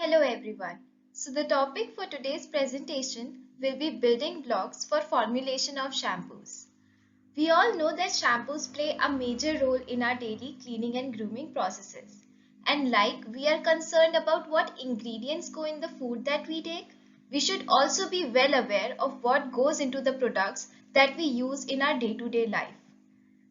Hello everyone. So the topic for today's presentation will be building blocks for formulation of shampoos. We all know that shampoos play a major role in our daily cleaning and grooming processes. And like we are concerned about what ingredients go in the food that we take, we should also be well aware of what goes into the products that we use in our day-to-day life.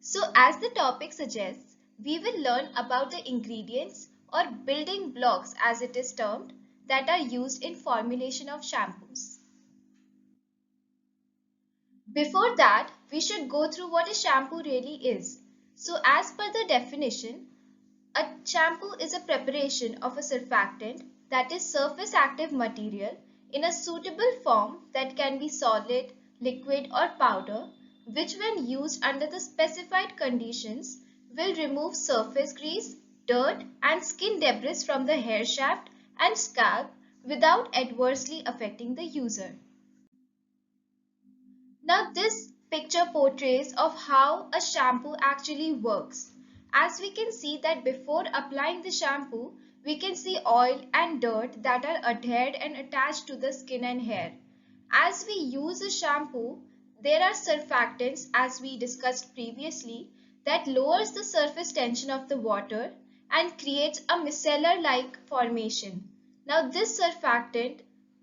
So as the topic suggests, we will learn about the ingredients or building blocks as it is termed that are used in formulation of shampoos. Before that, we should go through what a shampoo really is. So as per the definition, a shampoo is a preparation of a surfactant, that is surface active material, in a suitable form that can be solid, liquid or powder, which when used under the specified conditions will remove surface grease, dirt and skin debris from the hair shaft and scalp without adversely affecting the user. Now this picture portrays of how a shampoo actually works. As we can see that before applying the shampoo, we can see oil and dirt that are adhered and attached to the skin and hair. As we use a shampoo, there are surfactants, as we discussed previously, that lowers the surface tension of the water and creates a micellar-like formation. Now this surfactant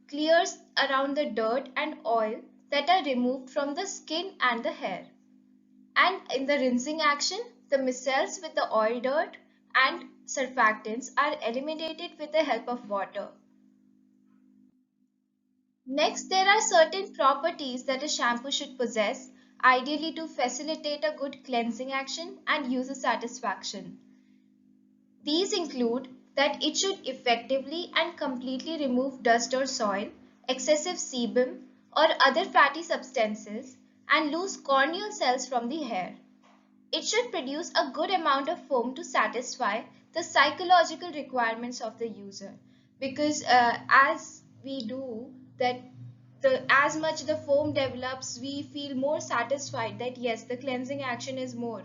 clears around the dirt and oil that are removed from the skin and the hair. And in the rinsing action, the micelles with the oil, dirt and surfactants are eliminated with the help of water. Next, there are certain properties that a shampoo should possess, ideally to facilitate a good cleansing action and user satisfaction. These include that it should effectively and completely remove dust or soil, excessive sebum or other fatty substances, and loose corneal cells from the hair. It should produce a good amount of foam to satisfy the psychological requirements of the user, because as we do that, as much the foam develops, we feel more satisfied that yes, the cleansing action is more.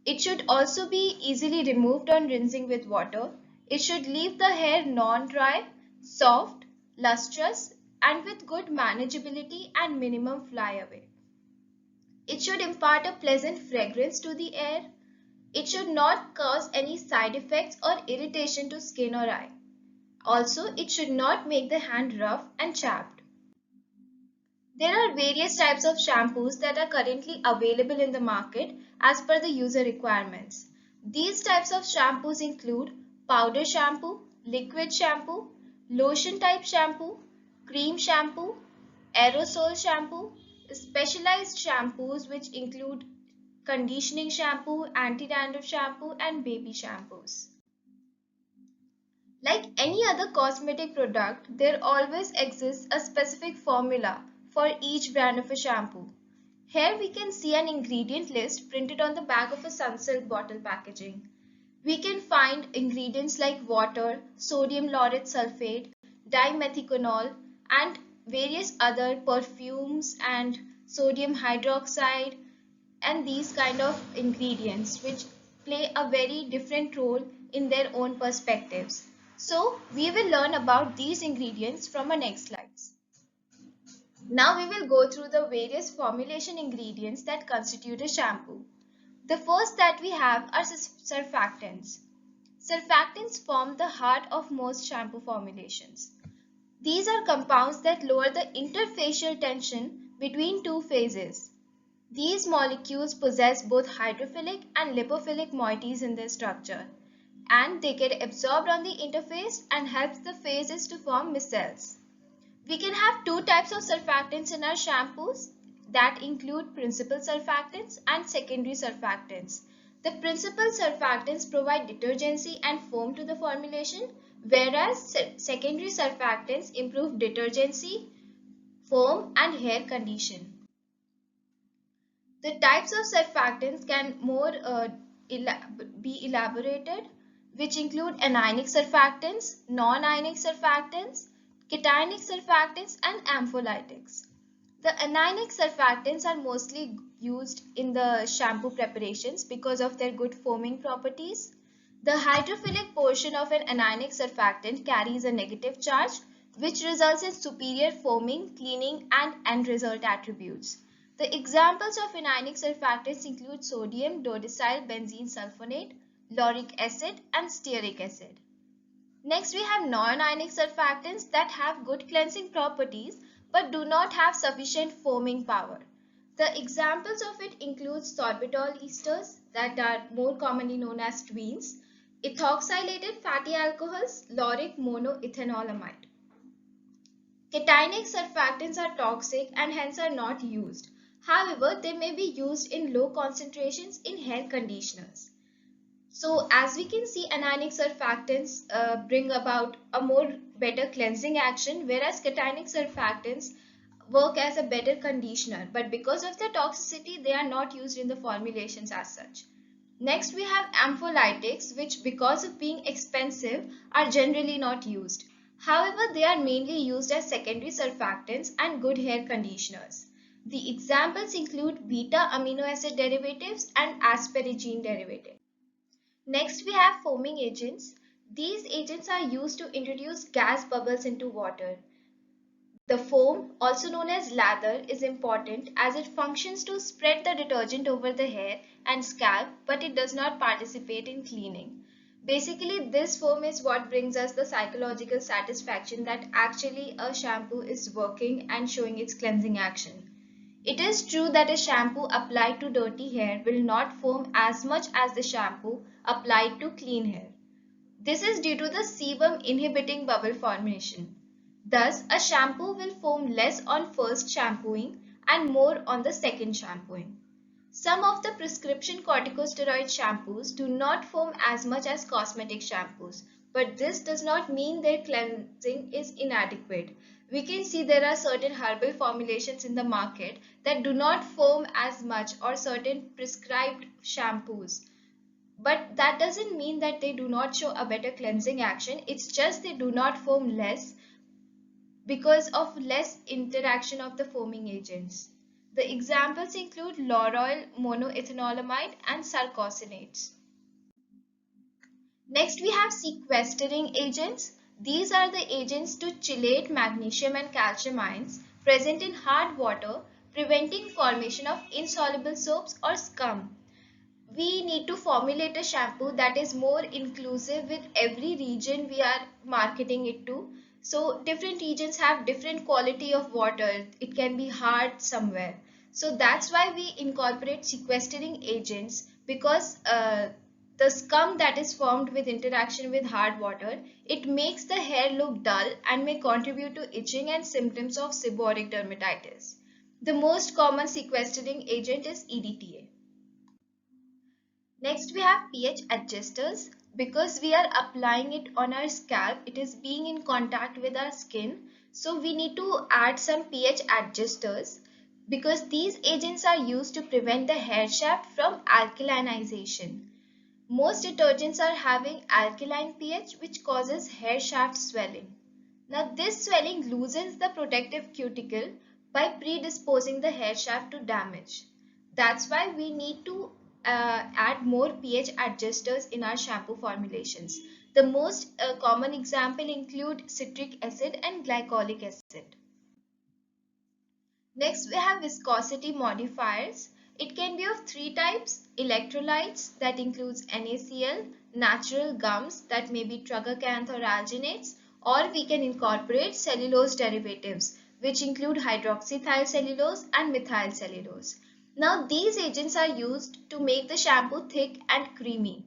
It should also be easily removed on rinsing with water. It should leave the hair non-dry, soft, lustrous, and with good manageability and minimum flyaway. It should impart a pleasant fragrance to the air. It should not cause any side effects or irritation to skin or eye. Also, it should not make the hand rough and chapped. There are various types of shampoos that are currently available in the market as per the user requirements. These types of shampoos include powder shampoo, liquid shampoo, lotion type shampoo, cream shampoo, aerosol shampoo, specialized shampoos which include conditioning shampoo, anti-dandruff shampoo and baby shampoos. Like any other cosmetic product, there always exists a specific formula for each brand of a shampoo. Here we can see an ingredient list printed on the back of a Sunsilk bottle packaging. We can find ingredients like water, sodium lauryl sulfate, dimethiconol, and various other perfumes and sodium hydroxide and these kind of ingredients which play a very different role in their own perspectives. So we will learn about these ingredients from our next slides. Now we will go through the various formulation ingredients that constitute a shampoo. The first that we have are surfactants. Surfactants form the heart of most shampoo formulations. These are compounds that lower the interfacial tension between two phases. These molecules possess both hydrophilic and lipophilic moieties in their structure, and they get absorbed on the interface and helps the phases to form micelles. We can have two types of surfactants in our shampoos that include principal surfactants and secondary surfactants. The principal surfactants provide detergency and foam to the formulation, whereas secondary surfactants improve detergency, foam and hair condition. The types of surfactants can more be elaborated, which include anionic surfactants, non-ionic surfactants, cationic surfactants, and ampholytics. The anionic surfactants are mostly used in the shampoo preparations because of their good foaming properties. The hydrophilic portion of an anionic surfactant carries a negative charge, which results in superior foaming, cleaning, and end result attributes. The examples of anionic surfactants include sodium dodecyl benzene sulfonate, lauric acid, and stearic acid. Next, we have non-ionic surfactants that have good cleansing properties but do not have sufficient foaming power. The examples of it include sorbitol esters that are more commonly known as tweens, ethoxylated fatty alcohols, lauric monoethanolamide. Cationic surfactants are toxic and hence are not used. However, they may be used in low concentrations in hair conditioners. So as we can see, anionic surfactants bring about a more better cleansing action, whereas cationic surfactants work as a better conditioner, but because of their toxicity, they are not used in the formulations as such. Next, we have ampholytics, which because of being expensive are generally not used. However, they are mainly used as secondary surfactants and good hair conditioners. The examples include beta amino acid derivatives and asparagine derivatives. Next, we have foaming agents. These agents are used to introduce gas bubbles into water. The foam, also known as lather, is important as it functions to spread the detergent over the hair and scalp, but it does not participate in cleaning. Basically, this foam is what brings us the psychological satisfaction that actually a shampoo is working and showing its cleansing action. It is true that a shampoo applied to dirty hair will not foam as much as the shampoo applied to clean hair. This is due to the sebum inhibiting bubble formation. Thus, a shampoo will foam less on first shampooing and more on the second shampooing. Some of the prescription corticosteroid shampoos do not foam as much as cosmetic shampoos, but this does not mean their cleansing is inadequate. We can see there are certain herbal formulations in the market that do not foam as much, or certain prescribed shampoos. But that doesn't mean that they do not show a better cleansing action. It's just they do not foam less because of less interaction of the foaming agents. The examples include lauryl monoethanolamide and sarcosinates. Next, we have sequestering agents. These are the agents to chelate magnesium and calcium ions present in hard water, preventing formation of insoluble soaps or scum. We need to formulate a shampoo that is more inclusive with every region we are marketing it to. So different regions have different quality of water. It can be hard somewhere. So that's why we incorporate sequestering agents, because the scum that is formed with interaction with hard water, it makes the hair look dull and may contribute to itching and symptoms of seborrheic dermatitis. The most common sequestering agent is EDTA. Next, we have pH adjusters. Because we are applying it on our scalp, it is being in contact with our skin. So we need to add some pH adjusters, because these agents are used to prevent the hair shaft from alkalinization. Most detergents are having alkaline pH, which causes hair shaft swelling. Now this swelling loosens the protective cuticle by predisposing the hair shaft to damage. That's why we need to add more pH adjusters in our shampoo formulations. The most common example include citric acid and glycolic acid. Next, we have viscosity modifiers. It can be of three types: electrolytes, that includes NaCl, natural gums, that may be tragacanth or alginates, or we can incorporate cellulose derivatives, which include hydroxythiocellulose and methylcellulose. Now, these agents are used to make the shampoo thick and creamy.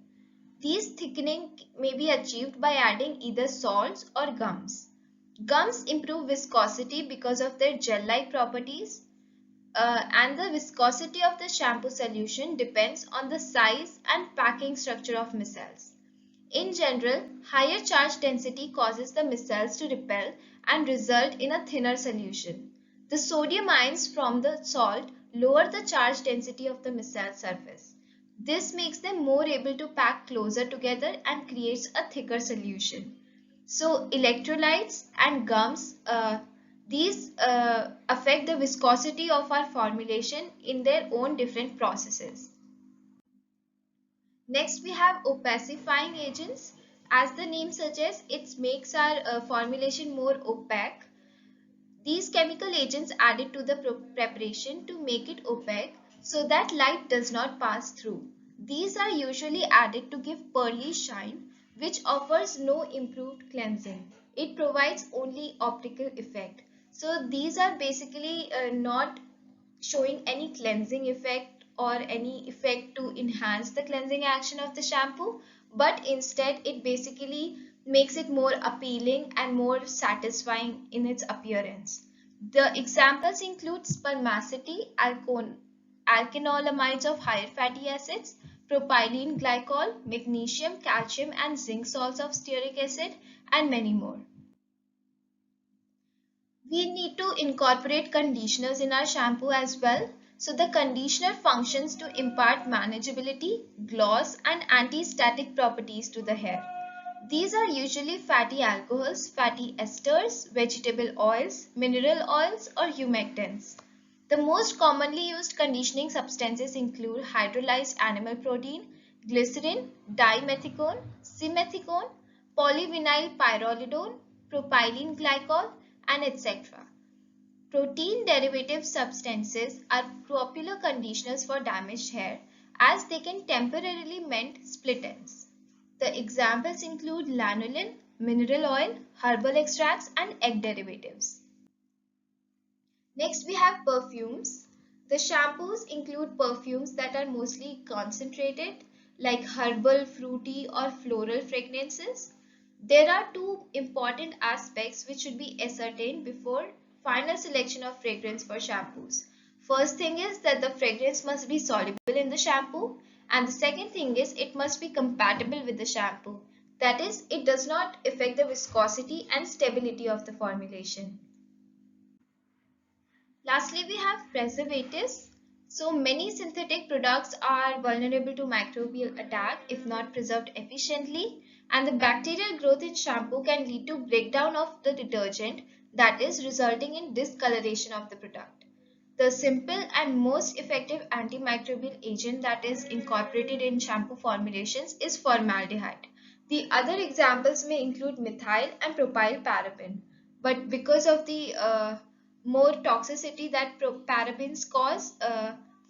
These thickening may be achieved by adding either salts or gums. Gums improve viscosity because of their gel-like properties, and the viscosity of the shampoo solution depends on the size and packing structure of micelles. In general, higher charge density causes the micelles to repel and result in a thinner solution. The sodium ions from the salt lower the charge density of the micelle surface. This makes them more able to pack closer together and creates a thicker solution. So electrolytes and gums, these affect the viscosity of our formulation in their own different processes. Next, we have opacifying agents. As the name suggests, it makes our formulation more opaque. These chemical agents added to the preparation to make it opaque so that light does not pass through. These are usually added to give pearly shine, which offers no improved cleansing. It provides only optical effect. So these are basically not showing any cleansing effect or any effect to enhance the cleansing action of the shampoo, but instead it basically makes it more appealing and more satisfying in its appearance. The examples include spermaceti, alkanolamides of higher fatty acids, propylene glycol, magnesium, calcium and zinc salts of stearic acid, and many more. We need to incorporate conditioners in our shampoo as well. So the conditioner functions to impart manageability, gloss and anti-static properties to the hair. These are usually fatty alcohols, fatty esters, vegetable oils, mineral oils or humectants. The most commonly used conditioning substances include hydrolyzed animal protein, glycerin, dimethicone, simethicone, polyvinyl pyrrolidone, propylene glycol, and etc. Protein derivative substances are popular conditioners for damaged hair as they can temporarily mend split ends. The examples include lanolin, mineral oil, herbal extracts, and egg derivatives. Next, we have perfumes. The shampoos include perfumes that are mostly concentrated, like herbal, fruity, or floral fragrances. There are two important aspects which should be ascertained before final selection of fragrance for shampoos. First thing is that the fragrance must be soluble in the shampoo, and the second thing is it must be compatible with the shampoo. That is, it does not affect the viscosity and stability of the formulation. Lastly, we have preservatives. So many synthetic products are vulnerable to microbial attack if not preserved efficiently, and the bacterial growth in shampoo can lead to breakdown of the detergent, that is resulting in discoloration of the product. The simple and most effective antimicrobial agent that is incorporated in shampoo formulations is formaldehyde. The other examples may include methyl and propyl paraben, but because of the more toxicity that parabens cause,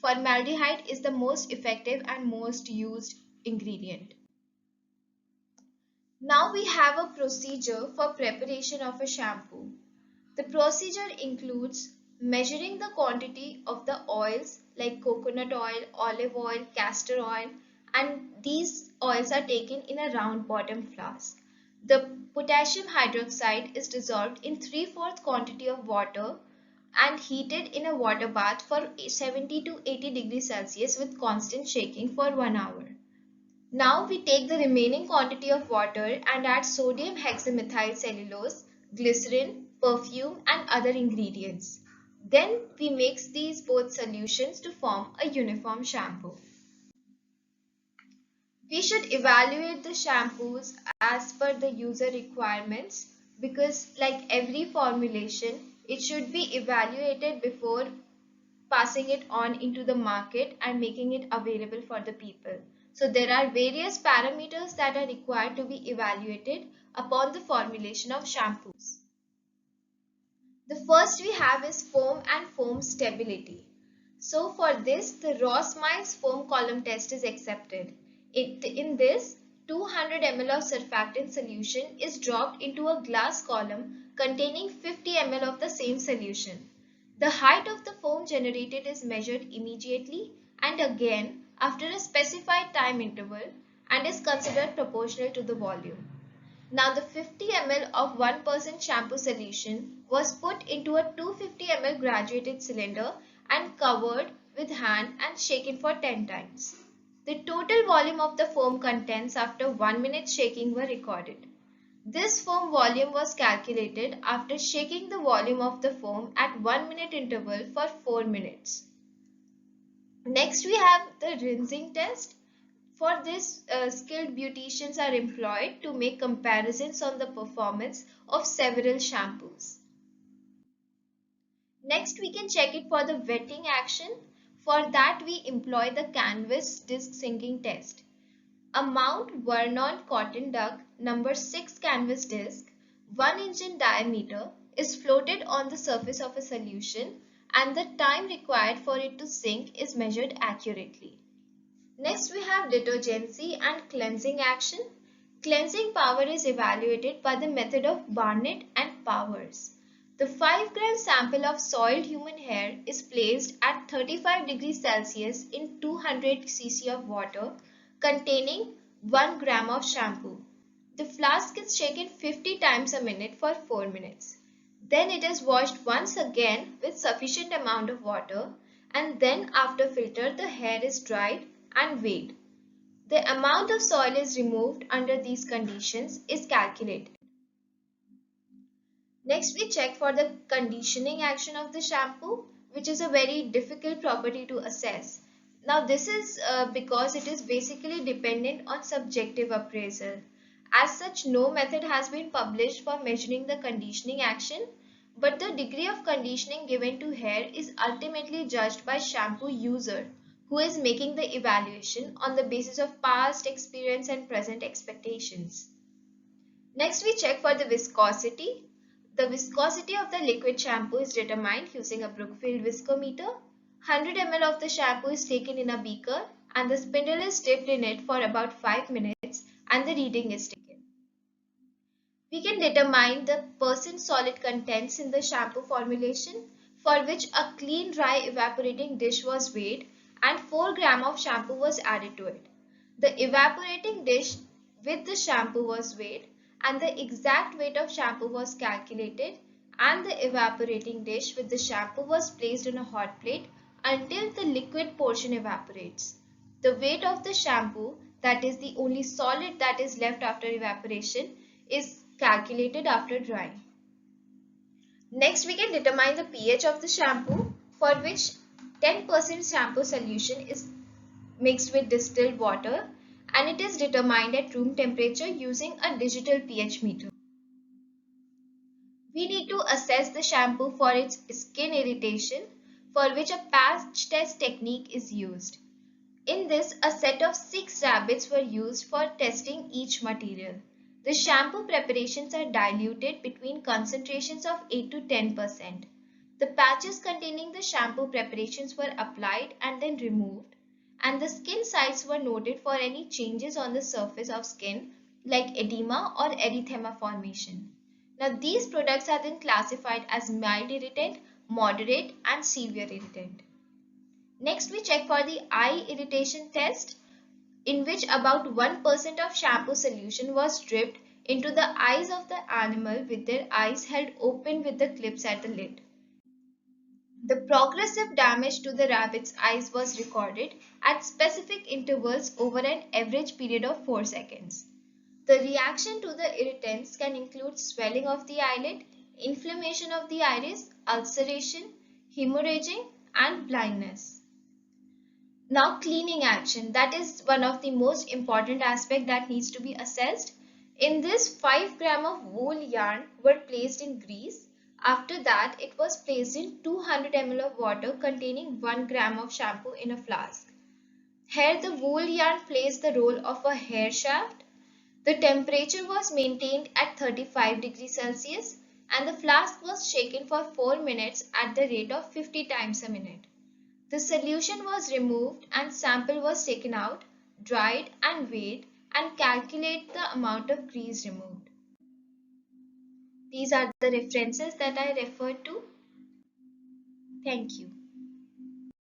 formaldehyde is the most effective and most used ingredient. Now we have a procedure for preparation of a shampoo. The procedure includes measuring the quantity of the oils like coconut oil, olive oil, castor oil, and these oils are taken in a round bottom flask. The potassium hydroxide is dissolved in 3/4 quantity of water and heated in a water bath for 70 to 80 degrees Celsius with constant shaking for 1 hour. Now we take the remaining quantity of water and add sodium hexamethyl cellulose, glycerin, perfume and other ingredients. Then we mix these both solutions to form a uniform shampoo. We should evaluate the shampoos as per the user requirements because like every formulation, it should be evaluated before passing it on into the market and making it available for the people. So there are various parameters that are required to be evaluated upon the formulation of shampoos. The first we have is foam and foam stability. So for this, the Ross-Miles foam column test is accepted. In this, 200 ml of surfactant solution is dropped into a glass column containing 50 ml of the same solution. The height of the foam generated is measured immediately and again after a specified time interval and is considered proportional to the volume. Now the 50 ml of 1% shampoo solution was put into a 250 ml graduated cylinder and covered with hand and shaken for 10 times. The total volume of the foam contents after 1 minute shaking were recorded. This foam volume was calculated after shaking the volume of the foam at 1 minute interval for 4 minutes. Next we have the rinsing test. For this, skilled beauticians are employed to make comparisons on the performance of several shampoos. Next, we can check it for the wetting action. For that, we employ the canvas disc sinking test. A Mount Vernon cotton duck number 6 canvas disc, 1 inch in diameter, is floated on the surface of a solution and the time required for it to sink is measured accurately. Next we have detergency and cleansing action. Cleansing power is evaluated by the method of Barnett and Powers. The 5-gram sample of soiled human hair is placed at 35 degrees Celsius in 200 cc of water containing 1 gram of shampoo. The flask is shaken 50 times a minute for 4 minutes. Then it is washed once again with sufficient amount of water, and then after filter the hair is dried and weighed. The amount of soil is removed under these conditions is calculated. Next we check for the conditioning action of the shampoo, which is a very difficult property to assess. Now this is because it is basically dependent on subjective appraisal. As such, no method has been published for measuring the conditioning action, but the degree of conditioning given to hair is ultimately judged by shampoo user, who is making the evaluation on the basis of past experience and present expectations. Next, we check for the viscosity. The viscosity of the liquid shampoo is determined using a Brookfield viscometer. 100 ml of the shampoo is taken in a beaker and the spindle is dipped in it for about 5 minutes and the reading is taken. We can determine the percent solid contents in the shampoo formulation, for which a clean dry evaporating dish was weighed and 4 gram of shampoo was added to it. The evaporating dish with the shampoo was weighed and the exact weight of shampoo was calculated, and the evaporating dish with the shampoo was placed on a hot plate until the liquid portion evaporates. The weight of the shampoo, that is the only solid that is left after evaporation, is calculated after drying. Next, we can determine the pH of the shampoo, for which 10% shampoo solution is mixed with distilled water and it is determined at room temperature using a digital pH meter. We need to assess the shampoo for its skin irritation, for which a patch test technique is used. In this, a set of 6 rabbits were used for testing each material. The shampoo preparations are diluted between concentrations of 8 to 10%. The patches containing the shampoo preparations were applied and then removed, and the skin sites were noted for any changes on the surface of skin like edema or erythema formation. Now these products are then classified as mild irritant, moderate and severe irritant. Next we check for the eye irritation test, in which about 1% of shampoo solution was dripped into the eyes of the animal with their eyes held open with the clips at the lid. The progressive damage to the rabbit's eyes was recorded at specific intervals over an average period of 4 seconds. The reaction to the irritants can include swelling of the eyelid, inflammation of the iris, ulceration, hemorrhaging, and blindness. Now, cleaning action, that is one of the most important aspect that needs to be assessed. In this, 5 gram of wool yarn were placed in grease. After that, it was placed in 200 ml of water containing 1 gram of shampoo in a flask. Here, the wool yarn plays the role of a hair shaft. The temperature was maintained at 35 degrees Celsius and the flask was shaken for 4 minutes at the rate of 50 times a minute. The solution was removed and sample was taken out, dried and weighed and calculate the amount of grease removed. These are the references that I referred to. Thank you.